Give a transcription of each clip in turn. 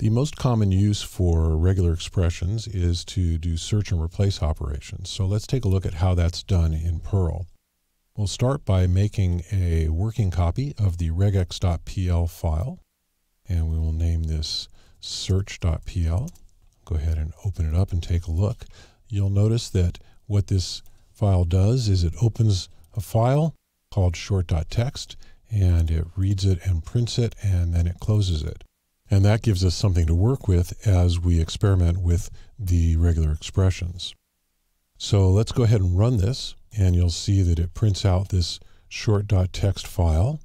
The most common use for regular expressions is to do search and replace operations. So let's take a look at how that's done in Perl. We'll start by making a working copy of the regex.pl file, and we will name this search.pl. Go ahead and open it up and take a look. You'll notice that what this file does is it opens a file called short.txt, and it reads it and prints it, and then it closes it. And that gives us something to work with as we experiment with the regular expressions. So let's go ahead and run this, and you'll see that it prints out this short.txt file.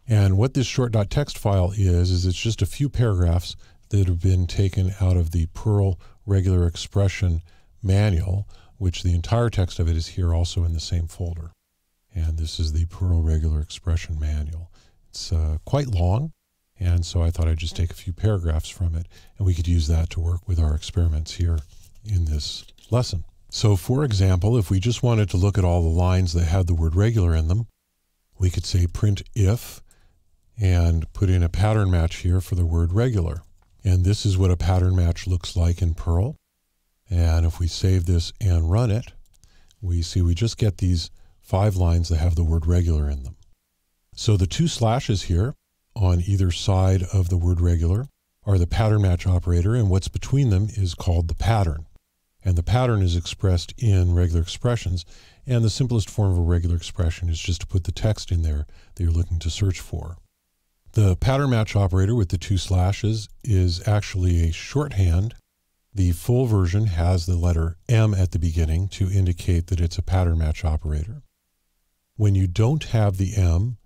And what this short.txt file is it's just a few paragraphs that have been taken out of the Perl regular expression manual, which the entire text of it is here also in the same folder. And this is the Perl regular expression manual. It's quite long, and so I thought I'd just take a few paragraphs from it, and we could use that to work with our experiments here in this lesson. So for example, if we just wanted to look at all the lines that had the word regular in them, we could say print if and put in a pattern match here for the word regular. And this is what a pattern match looks like in Perl. And if we save this and run it, we see we just get these 5 lines that have the word regular in them. So the 2 slashes here on either side of the word regular are the pattern match operator, and what's between them is called the pattern. And the pattern is expressed in regular expressions, and the simplest form of a regular expression is just to put the text in there that you're looking to search for. The pattern match operator with the 2 slashes is actually a shorthand. The full version has the letter M at the beginning to indicate that it's a pattern match operator. When you don't have the M,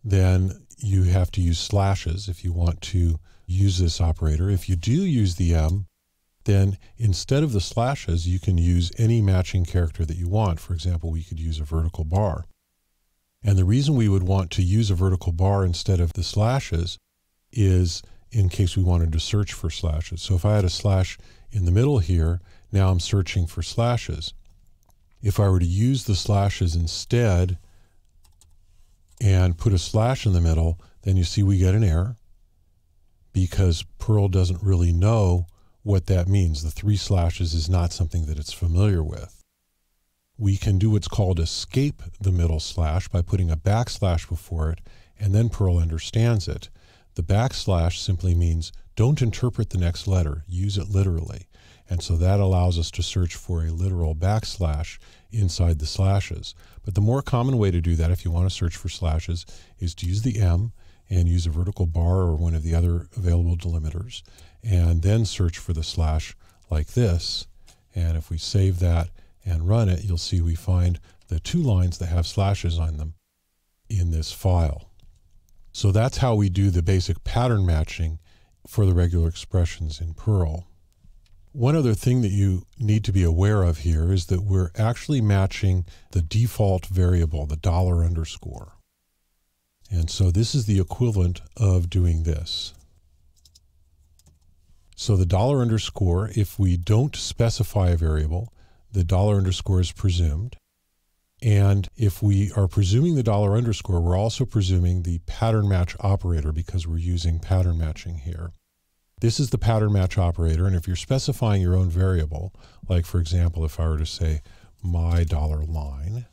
then you have to use slashes if you want to use this operator. If you do use the M, then instead of the slashes, you can use any matching character that you want. For example, we could use a vertical bar. And the reason we would want to use a vertical bar instead of the slashes is in case we wanted to search for slashes. So if I had a slash in the middle here, now I'm searching for slashes. If I were to use the slashes instead and put a slash in the middle, then you see we get an error because Perl doesn't really know what that means. The 3 slashes is not something that it's familiar with. We can do what's called escape the middle slash by putting a backslash before it, and then Perl understands it. The backslash simply means don't interpret the next letter, use it literally. And so that allows us to search for a literal backslash inside the slashes. But the more common way to do that, if you want to search for slashes, is to use the M and use a vertical bar or one of the other available delimiters, and then search for the slash like this. And if we save that and run it, you'll see we find the 2 lines that have slashes on them in this file. So that's how we do the basic pattern matching for the regular expressions in Perl. One other thing that you need to be aware of here is that we're actually matching the default variable, the $_. And so this is the equivalent of doing this. So the $_, if we don't specify a variable, the $_ is presumed. And if we are presuming the $_, we're also presuming the pattern match operator because we're using pattern matching here. This is the pattern match operator, and if you're specifying your own variable, like for example, if I were to say my $line,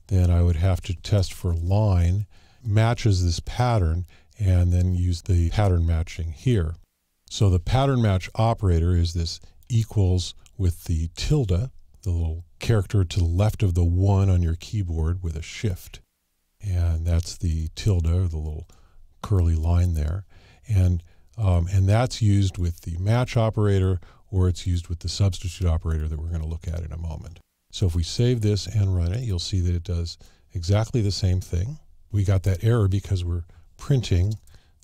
then I would have to test for line matches this pattern and then use the pattern matching here. So the pattern match operator is this equals with the tilde, the little character to the left of the 1 on your keyboard with a shift. And that's the tilde, or the little curly line there. And that's used with the match operator, or it's used with the substitute operator that we're going to look at in a moment. So if we save this and run it, you'll see that it does exactly the same thing. We got that error because we're printing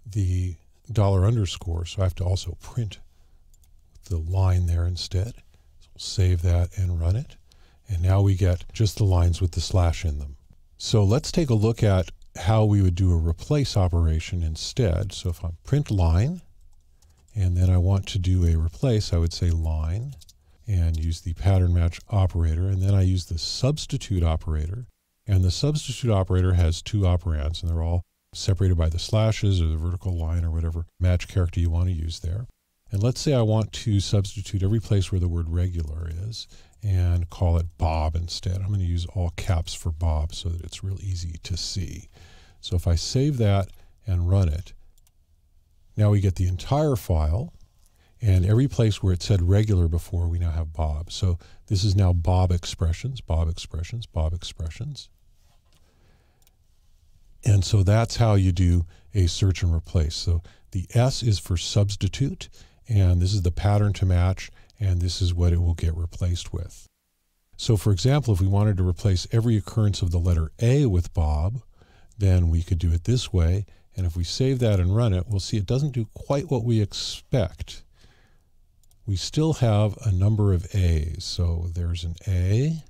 the $_, so I have to also print the line there instead. So we'll save that and run it. And now we get just the lines with the slash in them. So let's take a look at how we would do a replace operation instead. So if I print line, and then I want to do a replace, I would say line, and use the pattern match operator, and then I use the substitute operator. And the substitute operator has 2 operands, and they're all separated by the slashes or the vertical line or whatever match character you want to use there. And let's say I want to substitute every place where the word regular is and call it Bob instead. I'm going to use all caps for Bob so that it's real easy to see. So if I save that and run it, now we get the entire file, and every place where it said regular before, we now have Bob. So this is now Bob expressions, Bob expressions, Bob expressions. And so that's how you do a search and replace. So the S is for substitute, and this is the pattern to match, and this is what it will get replaced with. So for example, if we wanted to replace every occurrence of the letter A with Bob, then we could do it this way. And if we save that and run it, we'll see it doesn't do quite what we expect. We still have a number of A's. So there's an A,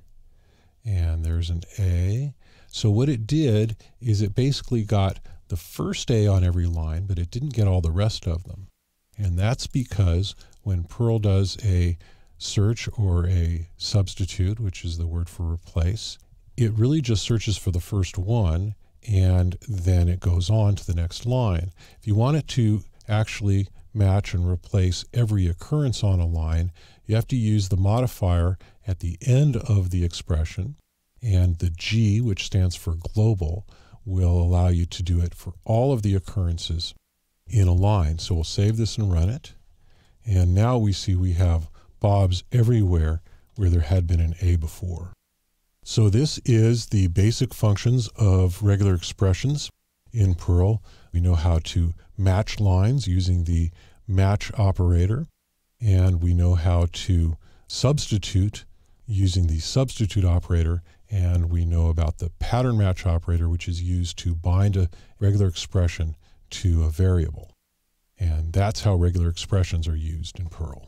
and there's an A. So what it did is it basically got the first A on every line, but it didn't get all the rest of them. And that's because when Perl does a search or a substitute, which is the word for replace, it really just searches for the first one, and then it goes on to the next line. If you want it to actually match and replace every occurrence on a line, you have to use the modifier at the end of the expression, and the G, which stands for global, will allow you to do it for all of the occurrences in a line. So we'll save this and run it. And now we see we have Bobs everywhere where there had been an A before. So this is the basic functions of regular expressions in Perl. We know how to match lines using the match operator, and we know how to substitute using the substitute operator, and we know about the pattern match operator, which is used to bind a regular expression to a variable. And that's how regular expressions are used in Perl.